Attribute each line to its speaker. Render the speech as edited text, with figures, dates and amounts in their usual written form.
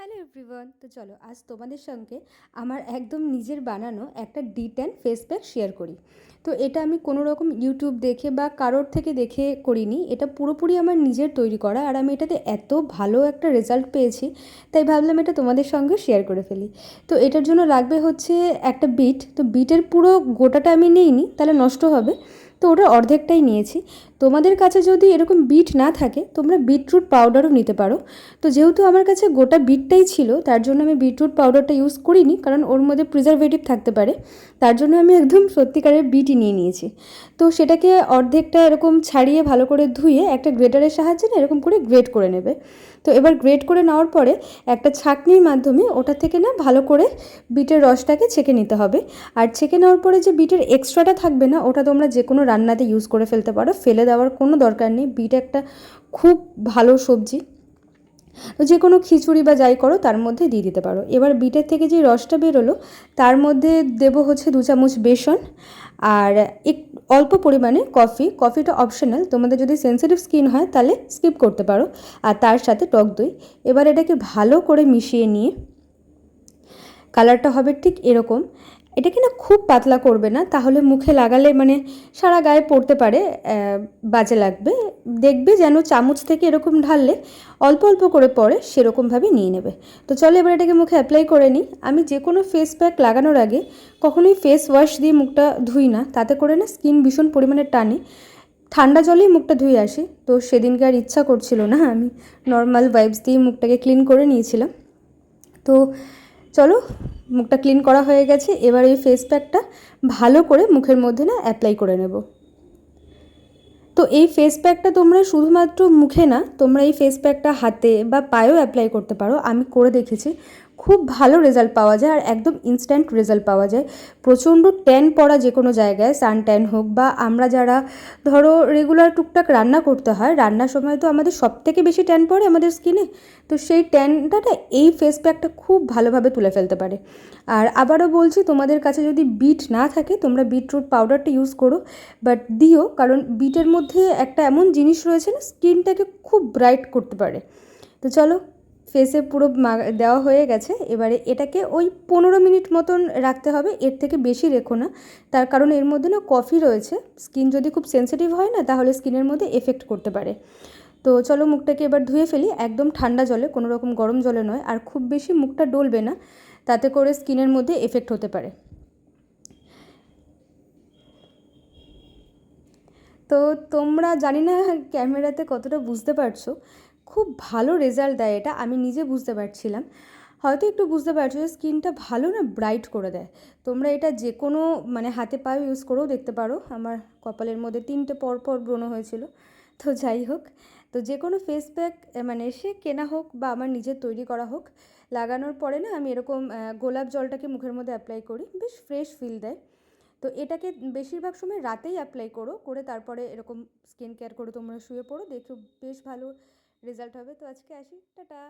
Speaker 1: Hello everyone, তো চলো আজ তোমাদের সঙ্গে আমার একদম নিজের বানানো একটা D10 ফেস প্যাক শেয়ার করি। তো এটা আমি কোনো রকম ইউটিউব দেখে বা কারোর থেকে দেখে করিনি, এটা পুরোপুরি আমার নিজের তৈরি করা। আর আমি এটাতে এত ভালো একটা রেজাল্ট পেয়েছি, তাই ভাবলাম এটা তোমাদের সঙ্গে শেয়ার করে ফেলি। তো এটার জন্য লাগবে হচ্ছে একটা বিট। তো বিটের পুরো গোটাটা আমি নিইনি, তাহলে নষ্ট হবে, তো ওটার অর্ধেকটাই নিয়েছি। তোমাদের কাছে যদি এরকম বিট না থাকে তোমরা বিটরুট পাউডারও নিতে পারো। তো যেহেতু আমার কাছে গোটা বিটটাই ছিল, তার জন্য আমি বিটরুট পাউডারটা ইউজ করিনি, কারণ ওর মধ্যে প্রিজারভেটিভ থাকতে পারে। তার জন্য আমি একদম সত্যিকারের বিটই নিয়ে নিয়েছি। তো সেটাকে অর্ধেকটা এরকম ছাড়িয়ে ভালো করে ধুয়ে একটা গ্রেটারের সাহায্যে না এরকম করে গ্রেট করে নেবে। তো এবার গ্রেট করে নেওয়ার পরে একটা ছাঁকনির মাধ্যমে ওটা থেকে না ভালো করে বিটের রসটাকে ছেঁকে নিতে হবে। আর ছেঁকে নেওয়ার পরে যে বিটের এক্সট্রাটা থাকবে না, ওটা তোমরা যে কোনো রান্নাতে ইউজ করে ফেলতে পারো, ফেলে দেওয়ার কোনো দরকার নেই। বিট একটা খুব ভালো সবজি, তো যে কোনো খিচুড়ি বা যাই করো তার মধ্যে দিয়ে দিতে পারো। এবার বিটের থেকে যে রসটা বেরোলো তার মধ্যে দেবো হচ্ছে 2 চামচ বেসন, আর অল্প পরিমাণে কফিটা অপশনাল, তোমাদের যদি সেন্সিটিভ স্কিন হয় তাহলে স্কিপ করতে পারো। আর তার সাথে টক দই। এবার এটাকে ভালো করে মিশিয়ে নিয়ে কালারটা হবে ঠিক এরকম। এটাকে না খুব পাতলা করবে না, তাহলে মুখে লাগালে মানে সারা গায়ে পড়তে পারে, বাজে লাগবে। দেখবে যেন চামচ থেকে এরকম ঢাললে অল্প অল্প করে পড়ে, সেরকমভাবে নিয়ে নেবে। তো চলো এবার এটাকে মুখে অ্যাপ্লাই করে নিই। আমি যে কোনো ফেস প্যাক লাগানোর আগে কখনোই ফেস ওয়াশ দিয়ে মুখটা ধুই না, তাতে করে না স্কিন ভীষণ পরিমাণে টানে। ঠান্ডা জলেই মুখটা ধুয়ে আসি। তো সেদিনকে আর ইচ্ছা করছিল না, আমি নর্মাল ভাইবস দিয়ে মুখটাকে ক্লিন করে নিয়েছিলাম। তো চলো, মুখটা ক্লিন করা হয়ে গেছে। এবার এই ফেস প্যাকটা ভালো করে মুখের মধ্যে না অ্যাপ্লাই করে নেব। তো এই ফেস প্যাকটা তোমরা শুধুমাত্র মুখে না, তোমরা এই ফেস প্যাকটা হাতে বা পায়েও অ্যাপ্লাই করতে পারো। আমি করে দেখেছি, খুব ভালো রেজাল্ট পাওয়া যায়, আর একদম ইনস্ট্যান্ট রেজাল্ট পাওয়া যায়। প্রচণ্ড ট্যান পড়া যে কোনো জায়গায়, সান ট্যান হোক বা আমরা যারা ধরো রেগুলার টুকটাক রান্না করতে হয়, রান্নার সময় তো আমাদের সবথেকে বেশি ট্যান পড়ে আমাদের স্কিনে। তো সেই ট্যানটা না এই ফেস প্যাকটা খুব ভালোভাবে তুলে ফেলতে পারে। আর আবারও বলছি, তোমাদের কাছে যদি বিট না থাকে তোমরা বিটরুট পাউডারটা ইউজ করো, বাট দিও, কারণ বিটের মধ্যে একটা এমন জিনিস রয়েছে না, স্কিনটাকে খুব ব্রাইট করতে পারে। তো চলো, ফেসে পুরো দেওয়া হয়ে গেছে। এবারে এটাকে ওই 15 মিনিট মতন রাখতে হবে, এর থেকে বেশি রেখো না। তার কারণ এর মধ্যে না কফি রয়েছে, স্কিন যদি খুব সেন্সিটিভ হয় না তাহলে স্কিনের মধ্যে এফেক্ট করতে পারে। তো চলো মুখটাকে এবার ধুয়ে ফেলি, একদম ঠান্ডা জলে, কোনো রকম গরম জলে নয়। আর খুব বেশি মুখটা ডলবে না, তাতে করে স্কিনের মধ্যে এফেক্ট হতে পারে। তো তোমরা জানি না ক্যামেরাতে কতটা বুঝতে পারছো, খুব ভালো রেজাল্ট দেয় এটা, আমি নিজে বুঝতে পারছিলাম। হয়তো একটু বুঝতে পারছো যে স্কিনটা ভালো না ব্রাইট করে দেয়। তোমরা এটা যে কোনো মানে হাতে পায়ে ইউজ করেও দেখতে পারো। আমার কপালের মধ্যে 3টে পরপর ব্রণ হয়েছিল। তো যাই হোক, তো যে কোনো ফেস প্যাক মানে সে কেনা হোক বা আমার নিজের তৈরি করা হোক, লাগানোর পরে না আমি এরকম গোলাপ জলটাকে মুখের মধ্যে অ্যাপ্লাই করি, বেশ ফ্রেশ ফিল দেয়। তো এটাকে বেশিরভাগ সময় রাতেই অ্যাপ্লাই করো, করে তারপরে এরকম স্কিন কেয়ার করে তোমরা শুয়ে পড়ো, দেখো বেশ ভালো রেজাল্ট হবে। তো আজকে আসি, টাটা।